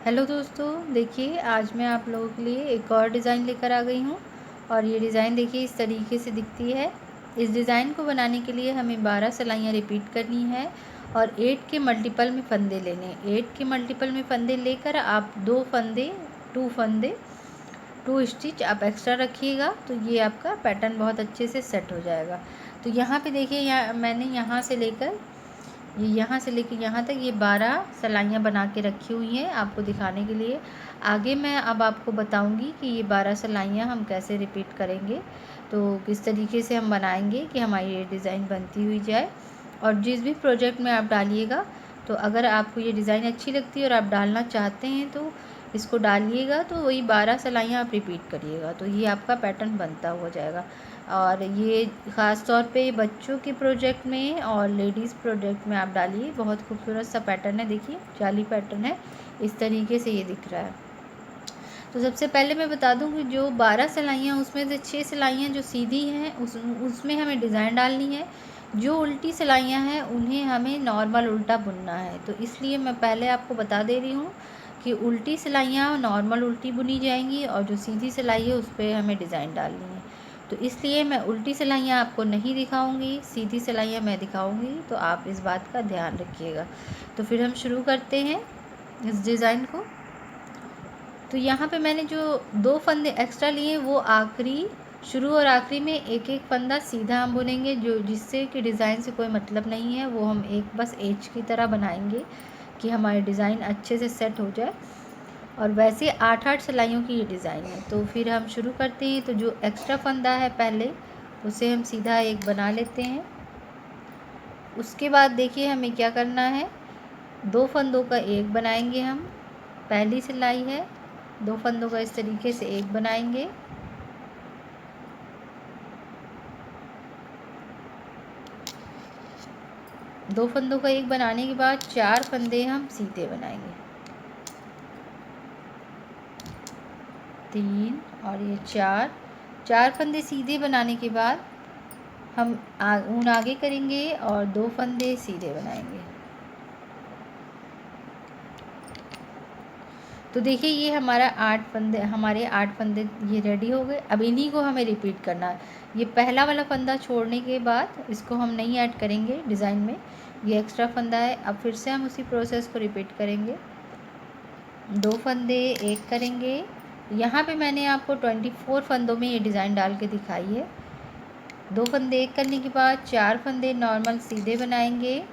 Hello दोस्तों, देखिए आज मैं आप लोगों के लिए एक और डिज़ाइन लेकर आ गई हूँ। और ये डिज़ाइन देखिए इस तरीके से दिखती है। इस डिज़ाइन को बनाने के लिए हमें 12 सिलाइयाँ रिपीट करनी है और 8 के मल्टीपल में फंदे लेने। 8 के मल्टीपल में फंदे लेकर आप 2 फंदे 2 स्टिच आप एक्स्ट्रा रखिएगा, तो ये आपका पैटर्न बहुत अच्छे से सेट हो जाएगा। तो यहाँ पे देखिए, मैंने यहाँ से लेकर यहाँ से लेकर यहाँ तक ये 12 सिलाइयाँ बना के रखी हुई हैं आपको दिखाने के लिए। आगे मैं अब आपको बताऊंगी कि ये 12 सिलाइयाँ हम कैसे रिपीट करेंगे, तो किस तरीके से हम बनाएंगे कि हमारी ये डिज़ाइन बनती हुई जाए। और जिस भी प्रोजेक्ट में आप डालिएगा, तो अगर आपको ये डिज़ाइन अच्छी लगती है और आप डालना चाहते हैं तो इसको डालिएगा, तो वही 12 सिलाइयाँ आप रिपीट करिएगा, तो ये आपका पैटर्न बनता हुआ जाएगा। और ये ख़ास तौर पे बच्चों के प्रोजेक्ट में और लेडीज़ प्रोजेक्ट में आप डालिए। बहुत खूबसूरत सा पैटर्न है, देखिए जाली पैटर्न है, इस तरीके से ये दिख रहा है। तो सबसे पहले मैं बता दूं कि जो 12 सिलाइयाँ उसमें से 6 सिलाइयाँ जो सीधी हैं उसमें हमें डिज़ाइन डालनी है। जो उल्टी सिलाइयाँ हैं उन्हें हमें नॉर्मल उल्टा बुनना है। तो इसलिए मैं पहले आपको बता दे रही हूँ कि उल्टी सिलाइयाँ नॉर्मल उल्टी बुनी जाएंगी और जो सीधी सिलाई है उस पर हमें डिज़ाइन डालनी है। तो इसलिए मैं उल्टी सिलाइयाँ आपको नहीं दिखाऊंगी, सीधी सिलाइयाँ मैं दिखाऊंगी, तो आप इस बात का ध्यान रखिएगा। तो फिर हम शुरू करते हैं इस डिज़ाइन को। तो यहाँ पे मैंने जो 2 फंदे एक्स्ट्रा लिए वो आखिरी, शुरू और आखिरी में एक एक फंदा सीधा हम बुनेंगे, जो जिससे कि डिज़ाइन से कोई मतलब नहीं है, वो हम एक बस एज की तरह बनाएंगे कि हमारी डिज़ाइन अच्छे से सेट हो जाए। और वैसे 8-8 सिलाइयों की ये डिज़ाइन है। तो फिर हम शुरू करते हैं। तो जो एक्स्ट्रा फंदा है पहले उसे हम सीधा एक बना लेते हैं। उसके बाद देखिए हमें क्या करना है, 2 फंदों का एक बनाएंगे हम। पहली सिलाई है, 2 फंदों का इस तरीके से एक बनाएंगे। दो फंदों का एक बनाने के बाद 4 फंदे हम सीधे बनाएंगे, 3 और ये 4 फंदे सीधे बनाने के बाद हम ऊन आगे करेंगे और 2 फंदे सीधे बनाएंगे। तो देखिए ये हमारे 8 फंदे ये रेडी हो गए। अब इन्हीं को हमें रिपीट करना है। ये पहला वाला फंदा छोड़ने के बाद इसको हम नहीं ऐड करेंगे डिज़ाइन में, ये एक्स्ट्रा फंदा है। अब फिर से हम उसी प्रोसेस को रिपीट करेंगे। 2 फंदे एक करेंगे। यहाँ पे मैंने आपको 24 फंदों में ये डिज़ाइन डाल के दिखाई है। 2 फंदे एक करने के बाद 4 फंदे नॉर्मल सीधे बनाएंगे,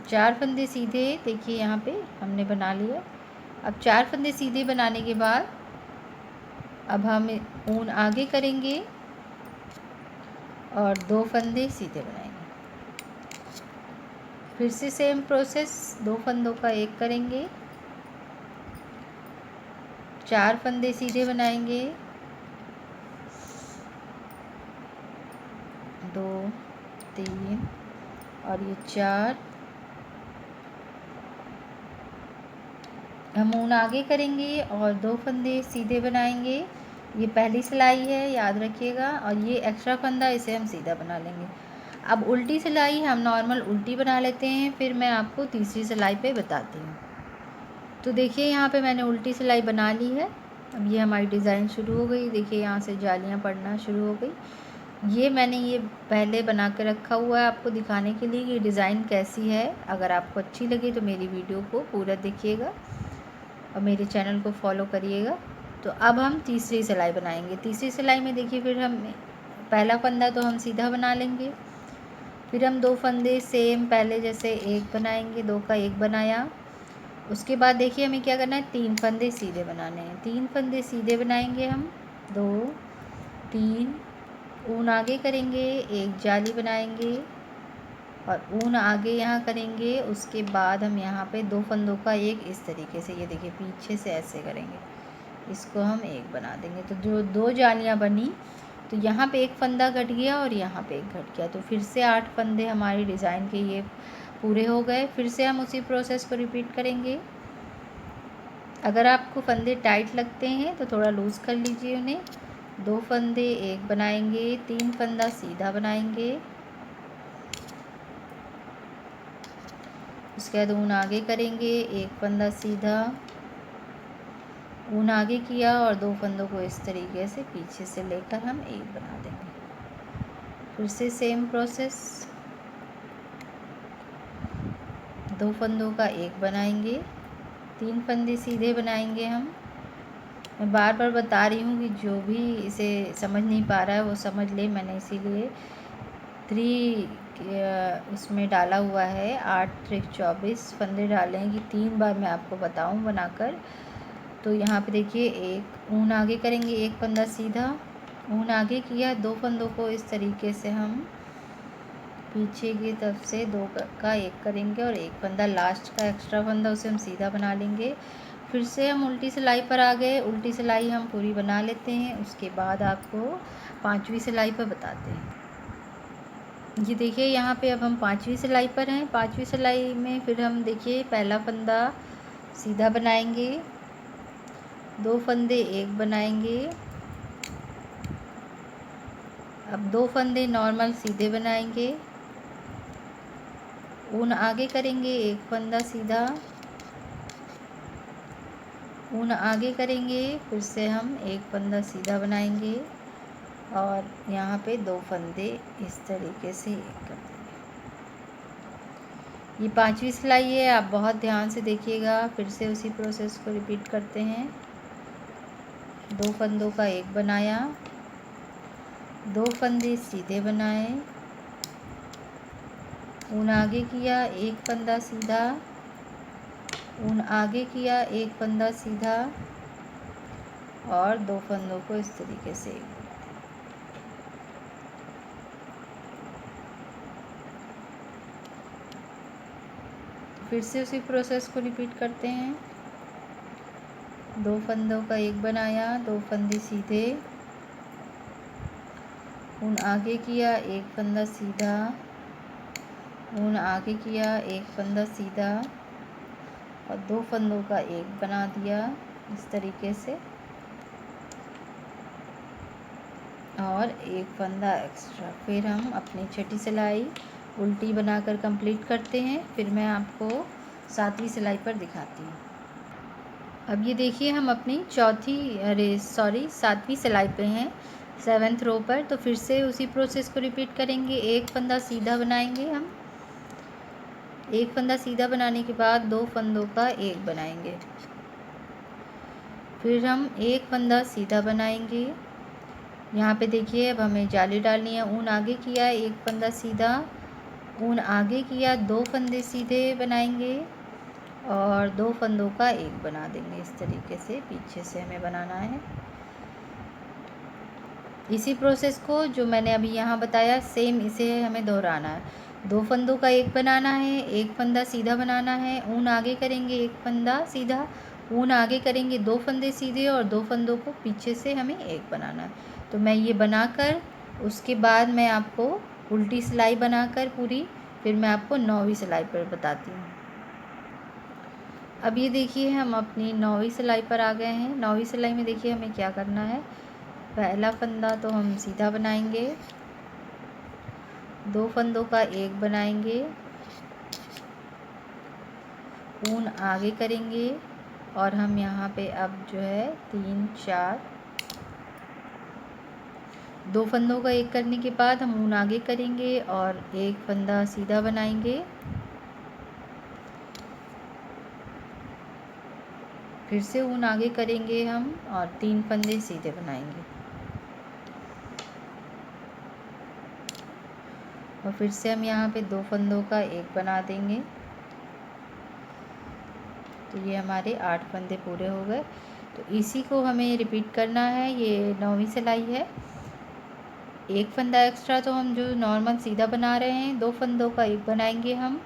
4 फंदे सीधे देखिए यहाँ पे हमने बना लिया। अब 4 फंदे सीधे बनाने के बाद अब हम ऊन आगे करेंगे और 2 फंदे सीधे बनाएंगे। फिर से सेम प्रोसेस, 2 फंदों का एक करेंगे, 4 फंदे सीधे बनाएंगे, 2 3 और ये 4। हम ऊन आगे करेंगे और 2 फंदे सीधे बनाएंगे। ये पहली सिलाई है, याद रखिएगा। और ये एक्स्ट्रा फंदा, इसे हम सीधा बना लेंगे। अब उल्टी सिलाई हम नॉर्मल उल्टी बना लेते हैं, फिर मैं आपको तीसरी सिलाई पे बताती हूँ। तो देखिए यहाँ पे मैंने उल्टी सिलाई बना ली है। अब ये हमारी डिज़ाइन शुरू हो गई। देखिए यहाँ से जालियाँ पड़ना शुरू हो गई। ये मैंने ये पहले बना के रखा हुआ है आपको दिखाने के लिए कि डिज़ाइन कैसी है। अगर आपको अच्छी लगे तो मेरी वीडियो को पूरा देखिएगा और मेरे चैनल को फॉलो करिएगा। तो अब हम तीसरी सिलाई बनाएंगे। तीसरी सिलाई में देखिए फिर हम पहला फंदा तो हम सीधा बना लेंगे, फिर हम 2 फंदे सेम पहले जैसे एक बनाएंगे, 2 का एक बनाया। उसके बाद देखिए हमें क्या करना है, 3 फंदे सीधे बनाने हैं। 3 फंदे सीधे बनाएंगे हम, 2 3 ऊन आगे करेंगे, एक जाली बनाएंगे और ऊन आगे यहाँ करेंगे। उसके बाद हम यहाँ पे 2 फंदों का एक इस तरीके से, ये देखिए पीछे से ऐसे करेंगे, इसको हम एक बना देंगे। तो जो 2 जालियाँ बनी, तो यहाँ पे एक फंदा घट गया और यहाँ पे एक घट गया। तो फिर से 8 फंदे हमारी डिज़ाइन के ये पूरे हो गए। फिर से हम उसी प्रोसेस को रिपीट करेंगे। अगर आपको फंदे टाइट लगते हैं तो थोड़ा लूज़ कर लीजिए उन्हें। 2 फंदे एक बनाएंगे, 3 फंदा सीधा बनाएंगे, उसके बाद ऊन आगे करेंगे, एक फंदा सीधा, ऊन आगे किया और 2 फंदों को इस तरीके से पीछे से लेकर हम एक बना देंगे। फिर से सेम प्रोसेस, 2 फंदों का एक बनाएंगे, 3 फंदे सीधे बनाएंगे हम। मैं बार बार बता रही हूँ कि जो भी इसे समझ नहीं पा रहा है वो समझ ले, मैंने इसीलिए 3 उसमें डाला हुआ है, 8 त्रिक 24 फंदे डाले हैं कि 3 बार मैं आपको बताऊँ बनाकर। तो यहाँ पे देखिए, एक ऊन आगे करेंगे, एक फंदा सीधा, ऊन आगे किया, 2 फंदों को इस तरीके से हम पीछे की तरफ से 2 का एक करेंगे और एक फंदा लास्ट का एक्स्ट्रा फंदा उसे हम सीधा बना लेंगे। फिर से हम उल्टी सिलाई पर आ गए, उल्टी सिलाई हम पूरी बना लेते हैं, उसके बाद आपको 5वीं सिलाई पर बताते हैं। ये देखिए यहाँ पे अब हम 5वीं सिलाई पर हैं। 5वीं सिलाई में फिर हम देखिए पहला फंदा सीधा बनाएंगे, 2 फंदे एक बनाएंगे, अब 2 फंदे नॉर्मल सीधे बनाएंगे, ऊन आगे करेंगे, एक फंदा सीधा, ऊन आगे करेंगे, फिर से हम एक फंदा सीधा बनाएंगे और यहाँ पे 2 फंदे इस तरीके से एक कर देंगे। ये 5वीं सिलाई है, आप बहुत ध्यान से देखिएगा। फिर से उसी प्रोसेस को रिपीट करते हैं। 2 फंदों का एक बनाया, 2 फंदे सीधे बनाए, ऊन आगे किया, एक फंदा सीधा, ऊन आगे किया, एक फंदा सीधा और 2 फंदों को इस तरीके से एक। फिर से उसी प्रोसेस को रिपीट करते हैं। 2 फंदों का एक बनाया, 2 फंदे सीधे, ऊन आगे किया, एक फंदा सीधा, ऊन आगे किया, एक फंदा सीधा और 2 फंदों का एक बना दिया इस तरीके से और एक फंदा एक्स्ट्रा। फिर हम अपनी छठी सिलाई उल्टी बनाकर कंप्लीट करते हैं। फिर मैं आपको 7वीं सिलाई पर दिखाती हूँ। अब ये देखिए हम अपनी 7वीं सिलाई पे हैं, 7th रो पर। तो फिर से उसी प्रोसेस को रिपीट करेंगे। एक फंदा सीधा बनाएंगे हम, एक फंदा सीधा बनाने के बाद 2 फंदों का एक बनाएंगे, फिर हम एक फंदा सीधा बनाएंगे। यहाँ पे देखिए अब हमें जाली डालनी है। ऊन आगे किया, एक फंदा सीधा, ऊन आगे किया, 2 फंदे सीधे बनाएंगे और 2 फंदों का एक बना देंगे इस तरीके से। पीछे से हमें बनाना है। इसी प्रोसेस को जो मैंने अभी यहाँ बताया सेम इसे हमें दोहराना है। 2 फंदों का एक बनाना है, एक फंदा सीधा बनाना है, ऊन आगे करेंगे, एक फंदा सीधा, ऊन आगे करेंगे, 2 फंदे सीधे और 2 फंदों को पीछे से हमें एक बनाना है। तो मैं ये बनाकर उसके बाद मैं आपको उल्टी सिलाई बनाकर पूरी फिर मैं आपको 9वीं सिलाई पर बताती हूँ। अब ये देखिए हम अपनी 9वीं सिलाई पर आ गए हैं। 9वीं सिलाई में देखिए हमें क्या करना है। पहला फंदा तो हम सीधा बनाएंगे, 2 फंदों का एक बनाएंगे, ऊन आगे करेंगे और हम यहाँ पे अब जो है 3 4 2 फंदों का एक करने के बाद हम ऊन आगे करेंगे और एक फंदा सीधा बनाएंगे, फिर से ऊन आगे करेंगे हम और 3 फंदे सीधे बनाएंगे और फिर से हम यहाँ पे 2 फंदों का एक बना देंगे। तो ये हमारे 8 फंदे पूरे हो गए। तो इसी को हमें रिपीट करना है। ये 9वीं सिलाई है। एक फंदा एक्स्ट्रा तो हम जो नॉर्मल सीधा बना रहे हैं, 2 फंदों का एक बनाएंगे हम,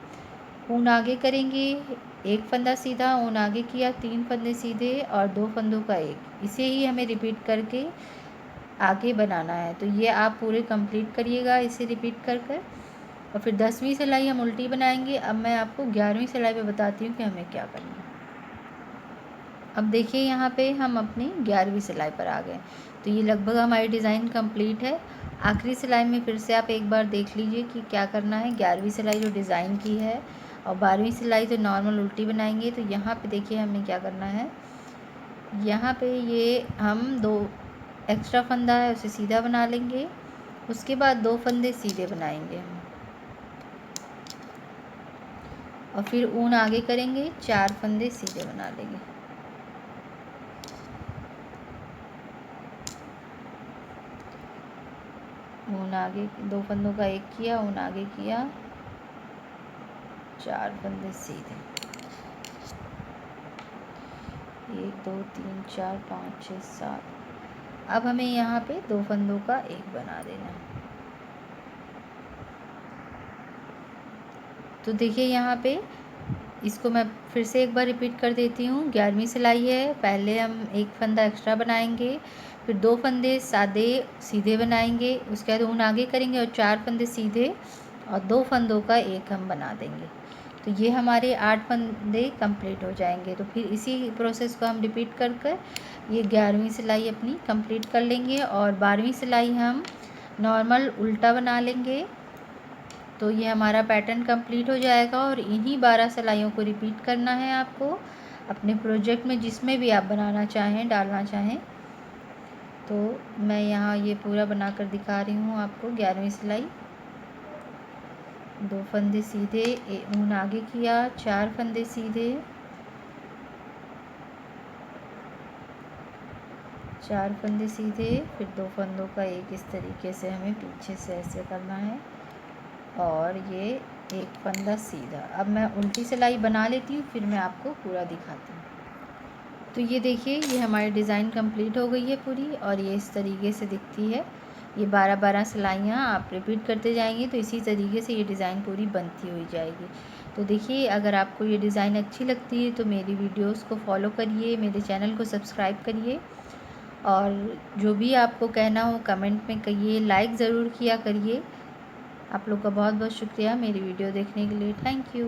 ऊन आगे करेंगे, एक फंदा सीधा, ऊन आगे किया, 3 फंदे सीधे और 2 फंदों का एक। इसे ही हमें रिपीट करके आगे बनाना है। तो ये आप पूरे कंप्लीट करिएगा इसे रिपीट कर कर। और फिर 10वीं सिलाई हम उल्टी बनाएंगे। अब मैं आपको 11वीं सिलाई पे बताती हूँ कि हमें क्या करना है। अब देखिए यहाँ पे हम अपनी 11वीं सिलाई पर आ गए। तो ये लगभग हमारी डिज़ाइन कंप्लीट है। आखिरी सिलाई में फिर से आप एक बार देख लीजिए कि क्या करना है। 11वीं सिलाई जो डिज़ाइन की है और 12वीं सिलाई तो नॉर्मल उल्टी बनाएंगे। तो यहाँ पे देखिए हमें क्या करना है, यहाँ पे ये हम 2 एक्स्ट्रा फंदा है उसे सीधा बना लेंगे, उसके बाद 2 फंदे सीधे बनाएंगे हम, और फिर ऊन आगे करेंगे, 4 फंदे सीधे बना लेंगे। ऊन आगे 2 फंदों का एक किया, ऊन आगे किया, 4 फंदे सीधे, 1 2 3 4 5 6 7। अब हमें यहाँ पे 2 फंदों का एक बना देना है। तो देखिए यहाँ पे इसको मैं फिर से एक बार रिपीट कर देती हूँ। 11वीं सिलाई है, पहले हम एक फंदा एक्स्ट्रा बनाएंगे, फिर 2 फंदे सादे सीधे बनाएंगे, उसके बाद ऊन आगे करेंगे और 4 फंदे सीधे और 2 फंदों का एक हम बना देंगे। तो ये हमारे 8 फंदे कंप्लीट हो जाएंगे। तो फिर इसी प्रोसेस को हम रिपीट कर कर ये 11वीं सिलाई अपनी कंप्लीट कर लेंगे और 12वीं सिलाई हम नॉर्मल उल्टा बना लेंगे। तो ये हमारा पैटर्न कंप्लीट हो जाएगा और इन्हीं 12 सिलाइयों को रिपीट करना है आपको अपने प्रोजेक्ट में, जिसमें भी आप बनाना चाहें, डालना चाहें। तो मैं यहाँ ये पूरा बनाकर दिखा रही हूँ आपको। 11वीं सिलाई, 2 फंदे सीधे, ऊन आगे किया, 4 फंदे सीधे, 4 फंदे सीधे, फिर 2 फंदों का एक, इस तरीके से हमें पीछे से ऐसे करना है और ये एक फंदा सीधा। अब मैं उल्टी सिलाई बना लेती हूँ, फिर मैं आपको पूरा दिखाती हूँ। तो ये देखिए ये हमारी डिज़ाइन कंप्लीट हो गई है पूरी, और ये इस तरीके से दिखती है। ये 12-12 सिलाइयाँ आप रिपीट करते जाएंगे तो इसी तरीके से ये डिज़ाइन पूरी बनती हुई जाएगी। तो देखिए अगर आपको ये डिज़ाइन अच्छी लगती है तो मेरी वीडियोस को फॉलो करिए, मेरे चैनल को सब्सक्राइब करिए, और जो भी आपको कहना हो कमेंट में कहिए, लाइक ज़रूर किया करिए। आप लोग का बहुत बहुत शुक्रिया मेरी वीडियो देखने के लिए। Thank you.